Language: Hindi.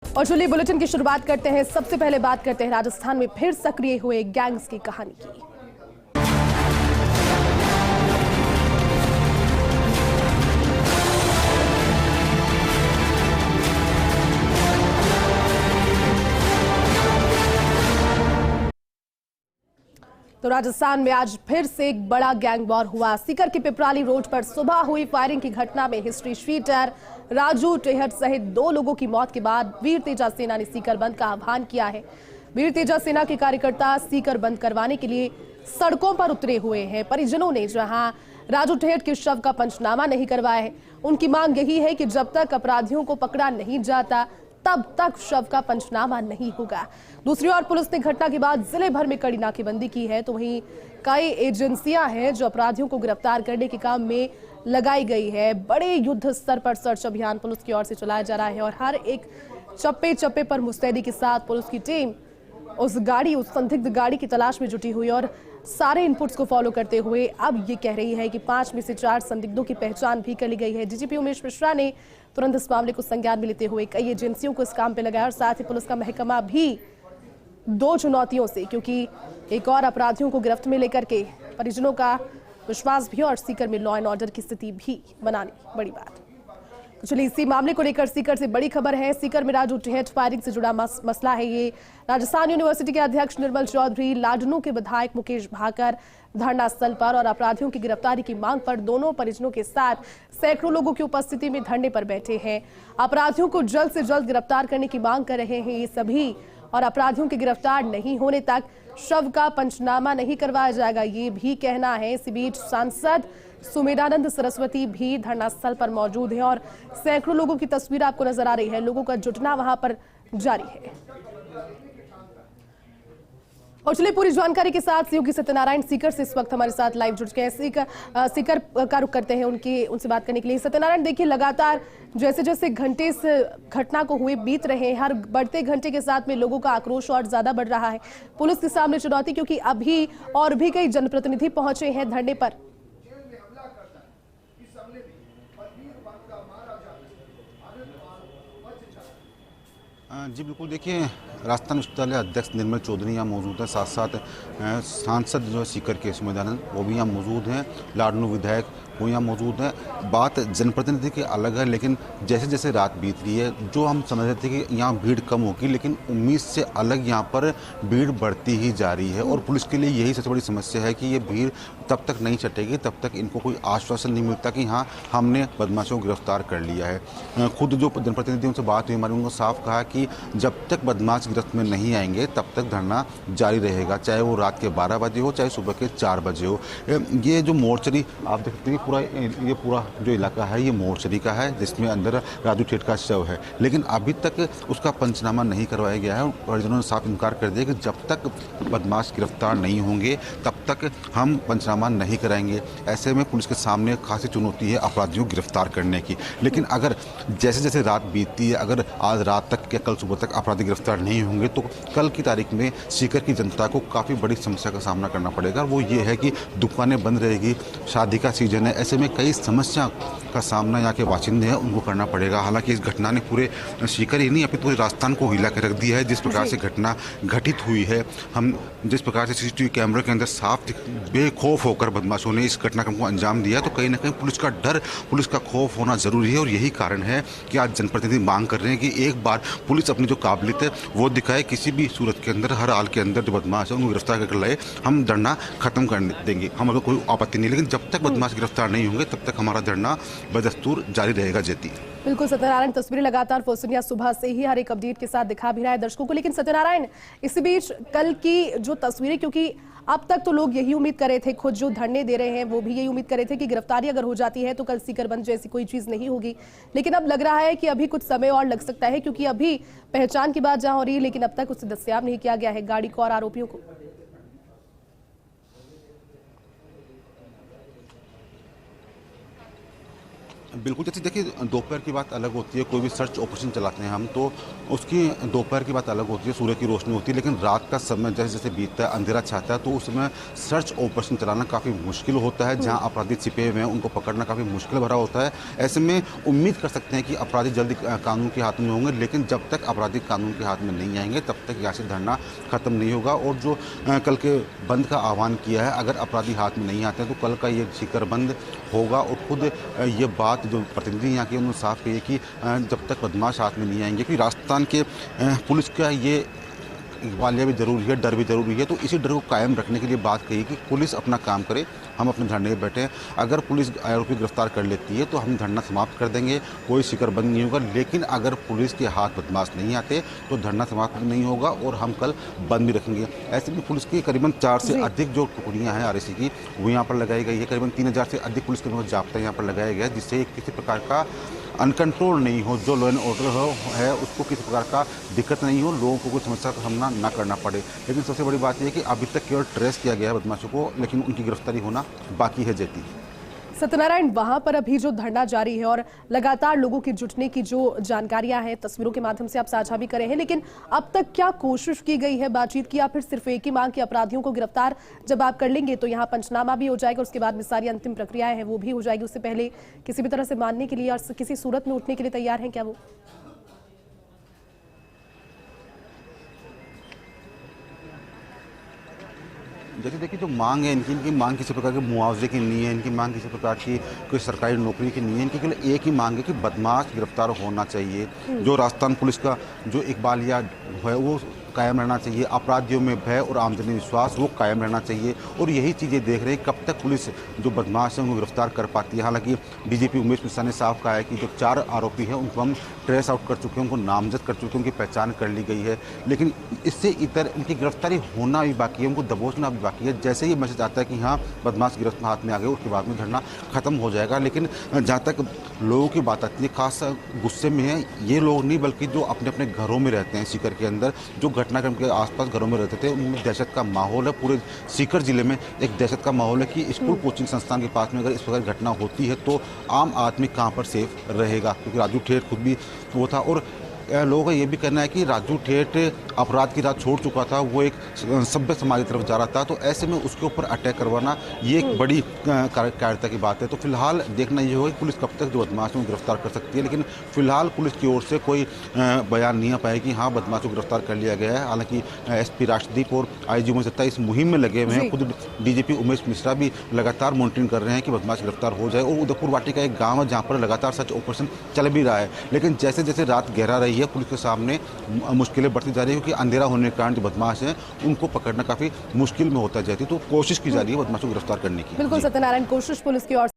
और चलिए बुलेटिन की शुरुआत करते हैं। सबसे पहले बात करते हैं राजस्थान में फिर सक्रिय हुए गैंग्स की कहानी की। तो राजस्थान में आज फिर से एक बड़ा गैंग वॉर हुआ। सीकर के पिपराली रोड पर सुबह हुई फायरिंग की घटना में हिस्ट्री शीटर राजू टेहट सहित 2 लोगों की मौत के बाद वीर तेजा सेना ने सीकर बंद का आह्वान किया है। वीर तेजा सेना के कार्यकर्ता सीकर बंद करवाने के लिए सड़कों पर उतरे हुए हैं। परिजनों ने जहां राजू टेहट के शव का पंचनामा नहीं करवाया है, उनकी मांग यही है कि जब तक अपराधियों को पकड़ा नहीं जाता तब तक शव का पंचनामा नहीं होगा। दूसरी ओर पुलिस ने घटना के बाद जिले भर में कड़ी नाकेबंदी की है, तो वहीं कई एजेंसियां हैं जो अपराधियों को गिरफ्तार करने के काम में लगाई गई है। बड़े युद्ध स्तर पर सर्च अभियान पुलिस की ओर से चलाया जा रहा है और हर एक चप्पे चप्पे पर मुस्तैदी के साथ पुलिस की टीम उस संदिग्ध गाड़ी की तलाश में जुटी हुई और सारे इनपुट्स को फॉलो करते हुए अब ये कह रही है कि 5 में से 4 संदिग्धों की पहचान भी कर ली गई है। डीजीपी उमेश मिश्रा ने तुरंत इस मामले को संज्ञान में लेते हुए कई एजेंसियों को इस काम पे लगाया और साथ ही पुलिस का महकमा भी 2 चुनौतियों से, क्योंकि एक और अपराधियों को गिरफ्त में लेकर के परिजनों का विश्वास भी और सीकर में लॉ एंड ऑर्डर की स्थिति भी बनानी बड़ी बात। तो चलिए इसी मामले को लेकर सीकर से बड़ी खबर है। सीकर में राजू टेहट फायरिंग से जुड़ा मसला है। ये राजस्थान यूनिवर्सिटी के अध्यक्ष निर्मल चौधरी, लाडनू के विधायक मुकेश भाकर धरना स्थल पर और अपराधियों की गिरफ्तारी की मांग पर दोनों परिजनों के साथ सैकड़ों लोगों की उपस्थिति में धरने पर बैठे हैं। अपराधियों को जल्द से जल्द गिरफ्तार करने की मांग कर रहे हैं ये सभी, और अपराधियों के गिरफ्तार नहीं होने तक शव का पंचनामा नहीं करवाया जाएगा, ये भी कहना है। इसी बीच सांसद सुमेधानंद सरस्वती भी धरना स्थल पर मौजूद हैं और सैकड़ों लोगों की तस्वीर आपको नजर आ रही है। लोगों का जुटना वहां पर जारी है। और चलिए पूरी जानकारी के साथ सहयोगी सत्यनारायण सीकर से इस वक्त हमारे साथ लाइव जुड़ चुके हैं। सीकर का रुख करते हैं उनसे बात करने के लिए। सत्यनारायण, देखिए लगातार जैसे जैसे घंटे इस घटना को हुए बीत रहे हैं, हर बढ़ते घंटे के साथ में लोगों का आक्रोश और ज्यादा बढ़ रहा है। पुलिस के सामने चुनौती, क्योंकि अभी और भी कई जनप्रतिनिधि पहुंचे हैं धरने पर। जी बिल्कुल, देखिए राजस्थान विश्वविद्यालय अध्यक्ष निर्मल चौधरी यहाँ मौजूद हैं, साथ साथ सांसद जो है सीकर के सुमेधानंद वो भी यहाँ मौजूद हैं, लाडनू विधायक वो यहाँ मौजूद हैं। बात जनप्रतिनिधि की अलग है, लेकिन जैसे जैसे रात बीत रही है जो हम समझ रहे थे कि यहाँ भीड़ कम होगी, लेकिन उम्मीद से अलग यहाँ पर भीड़ बढ़ती ही जा रही है। और पुलिस के लिए यही सबसे बड़ी समस्या है कि ये भीड़ तब तक नहीं छटेगी तब तक इनको कोई आश्वासन नहीं मिलता कि हाँ हमने बदमाशों को गिरफ्तार कर लिया है। खुद जो जनप्रतिनिधियों से बात हुई हमारी, उनको साफ कहा कि जब तक बदमाश गिरफ्त में नहीं आएंगे तब तक धरना जारी रहेगा, चाहे वो रात के 12 बजे हो चाहे सुबह के 4 बजे हो। ये जो मोर्चरी आप देखते हैं, ये पूरा जो इलाका है ये मोर्चरी का है, जिसमें अंदर राजू टेहट का शव है, लेकिन अभी तक उसका पंचनामा नहीं करवाया गया है। परिजनों ने साफ इनकार कर दिया कि जब तक बदमाश गिरफ्तार नहीं होंगे तब तक हम पंचनामा नहीं कराएंगे। ऐसे में पुलिस के सामने खासी चुनौती है अपराधियों को गिरफ्तार करने की। लेकिन अगर जैसे जैसे रात बीतती है, अगर आज रात तक या कल सुबह तक अपराधी गिरफ्तार नहीं होंगे तो कल की तारीख में सीकर की जनता को काफ़ी बड़ी समस्या का सामना करना पड़ेगा। वो ये है कि दुकानें बंद रहेगी, शादी का सीजन है, ऐसे में कई समस्या का सामना यहाँ के बाशिंदे हैं उनको करना पड़ेगा। हालांकि इस घटना ने पूरे सीकर ही नहीं अभी पूरे राजस्थान को हिला के रख दिया है। जिस प्रकार से घटना घटित हुई है, हम जिस प्रकार से सीसीटीवी कैमरे के अंदर साफ बेखौफ होकर बदमाशों ने इस घटनाक्रम को अंजाम दिया, तो कहीं ना कहीं पुलिस का डर, पुलिस का खौफ होना जरूरी है। और यही कारण है कि आज जनप्रतिनिधि मांग कर रहे हैं कि एक बार पुलिस अपनी जो काबिलियत है वो दिखाए, किसी भी सूरत के अंदर हर हाल के अंदर जो बदमाश है उनको गिरफ्तार कर लाए। हम धरना खत्म कर देंगे, हमारा कोई आपत्ति नहीं, लेकिन जब तक बदमाश गिरफ्तार नहीं होंगे तब तक हमारा धरना बदस्तूर जारी रहेगा। जेती बिल्कुल सत्यनारायण, तस्वीरें लगातार फोर्सनिया सुबह से ही हर एक अपडेट के साथ दिखा भी रहा है दर्शकों को। लेकिन सत्यनारायण, इसी बीच कल की जो तस्वीरें, क्योंकि अब तक तो लोग यही उम्मीद कर रहे थे, खुद जो धरने दे रहे हैं वो भी यही उम्मीद कर रहे थे कि गिरफ्तारी अगर हो जाती है तो कल सीकर बंद जैसी कोई चीज नहीं होगी, लेकिन अब लग रहा है कि अभी कुछ समय और लग सकता है, क्योंकि अभी पहचान की बात जहां हो रही है लेकिन अब तक उसे दस्तयाब नहीं किया गया है गाड़ी को और आरोपियों को। बिल्कुल, जैसे देखिए दोपहर की बात अलग होती है, कोई भी सर्च ऑपरेशन चलाते हैं हम तो उसकी दोपहर की बात अलग होती है, सूर्य की रोशनी होती है, लेकिन रात का समय जैसे जैसे बीतता है, अंधेरा छाता है तो उस समय सर्च ऑपरेशन चलाना काफ़ी मुश्किल होता है। जहाँ अपराधी छिपे हुए हैं उनको पकड़ना काफ़ी मुश्किल भरा होता है। ऐसे में उम्मीद कर सकते हैं कि अपराधी जल्दी कानून के हाथ में होंगे, लेकिन जब तक अपराधी कानून के हाथ में नहीं आएंगे तब तक यहाँ से धरना खत्म नहीं होगा। और जो कल के बंद का आह्वान किया है, अगर अपराधी हाथ में नहीं आते हैं तो कल का ये शिखर बंद होगा। और खुद ये बात जो प्रतिनिधि यहाँ के उन्होंने साफ कही है कि जब तक बदमाश हाथ में नहीं आएंगे, कि राजस्थान के पुलिस का ये वालिया भी जरूरी है, डर भी जरूरी है। तो इसी डर को कायम रखने के लिए बात कही कि पुलिस अपना काम करे, हम अपने धरने में बैठे हैं। अगर पुलिस आरोपी गिरफ्तार कर लेती है तो हम धरना समाप्त कर देंगे, कोई शिकर बंद नहीं होगा। लेकिन अगर पुलिस के हाथ बदमाश नहीं आते तो धरना समाप्त नहीं होगा और हम कल बंद भी रखेंगे। ऐसे में पुलिस की करीबन 4 से अधिक जो टुकड़ियाँ हैं आरएसी की, वो यहाँ पर लगाई गई है। करीबन 3000 से अधिक पुलिसकर्मियों का जाब्ता यहाँ पर लगाया गया है, जिससे किसी प्रकार का अनकंट्रोल नहीं हो, जो लॉ एंड ऑर्डर है उसको किसी प्रकार का दिक्कत नहीं हो, लोगों को कोई समस्या का सामना ना करना पड़े। लेकिन सबसे बड़ी बात यह है कि अभी तक केवल ट्रेस किया गया है बदमाशों को, लेकिन उनकी गिरफ्तारी होना बाकी है। जेती सत्यनारायण, वहां पर अभी जो धरना जारी है और लगातार लोगों के जुटने की जो जानकारियां हैं तस्वीरों के माध्यम से आप साझा भी करे हैं, लेकिन अब तक क्या कोशिश की गई है बातचीत की, या फिर सिर्फ एक ही मांग कि अपराधियों को गिरफ्तार जब आप कर लेंगे तो यहाँ पंचनामा भी हो जाएगा, उसके बाद में सारी अंतिम प्रक्रियाएं हैं वो भी हो जाएगी, उससे पहले किसी भी तरह से मानने के लिए और किसी सूरत में उठने के लिए तैयार हैं क्या वो? जैसे देखिए जो मांग है इनकी मांग किसी प्रकार के मुआवजे की नहीं है, इनकी मांग किसी प्रकार की कोई सरकारी नौकरी की नहीं है। इनके लिए एक ही मांग है कि बदमाश गिरफ्तार होना चाहिए। जो राजस्थान पुलिस का जो इकबालिया है वो कायम रहना चाहिए, अपराधियों में भय और आमदनी विश्वास वो कायम रहना चाहिए। और यही चीज़ें देख रहे हैं कब तक पुलिस जो बदमाश है उनको गिरफ्तार कर पाती है। हालांकि डीजीपी उमेश मिश्रा ने साफ कहा है कि जो 4 आरोपी हैं उनको हम ट्रेस आउट कर चुके हैं, उनको नामजद कर चुके हैं, उनकी पहचान कर ली गई है। लेकिन इससे इतर इनकी गिरफ्तारी होना भी बाकी है, उनको दबोचना भी बाकी है। जैसे ही मैसेज आता है कि हाँ बदमाश गिरफ्त हाथ में आ गए, उसके बाद में धरना खत्म हो जाएगा। लेकिन जहाँ तक लोगों की बात आती है, खास गुस्से में है ये लोग नहीं, बल्कि जो अपने अपने घरों में रहते हैं सीकर के अंदर, जो घटनाक्रम के आसपास घरों में रहते थे, उनमें दहशत का माहौल है। पूरे सीकर जिले में एक दहशत का माहौल है कि स्कूल कोचिंग संस्थान के पास में अगर इस प्रकार घटना होती है तो आम आदमी कहाँ पर सेफ रहेगा, क्योंकि राजू ठेठ खुद भी वो था। और लोगों का ये भी कहना है कि राजू ठेठ अपराध की राह छोड़ चुका था, वो एक सभ्य समाज की तरफ जा रहा था, तो ऐसे में उसके ऊपर अटैक करवाना ये एक बड़ी कायरता की बात है। तो फिलहाल देखना ये होगा कि पुलिस कब तक जो बदमाश को गिरफ्तार कर सकती है। लेकिन फिलहाल पुलिस की ओर से कोई बयान नहीं आ पाया कि हाँ बदमाश को गिरफ्तार कर लिया गया है। हालांकि एसपी राष्ट्रदीप और आईजी उमेश दत्ता इस मुहिम में लगे हुए हैं, खुद डीजीपी उमेश मिश्रा भी लगातार मॉनिटरिंग कर रहे हैं कि बदमाश गिरफ्तार हो जाए। और उदयपुर वाटी का एक गाँव है जहाँ पर लगातार सर्च ऑपरेशन चल भी रहा है। लेकिन जैसे जैसे रात गहरा रही है पुलिस के सामने मुश्किलें बढ़ती जा रही है, क्योंकि अंधेरा होने के कारण जो बदमाश हैं उनको पकड़ना काफी मुश्किल में होता जाती है। तो कोशिश की जा रही है बदमाशों को गिरफ्तार करने की। बिल्कुल सत्यनारायण, कोशिश पुलिस की ओर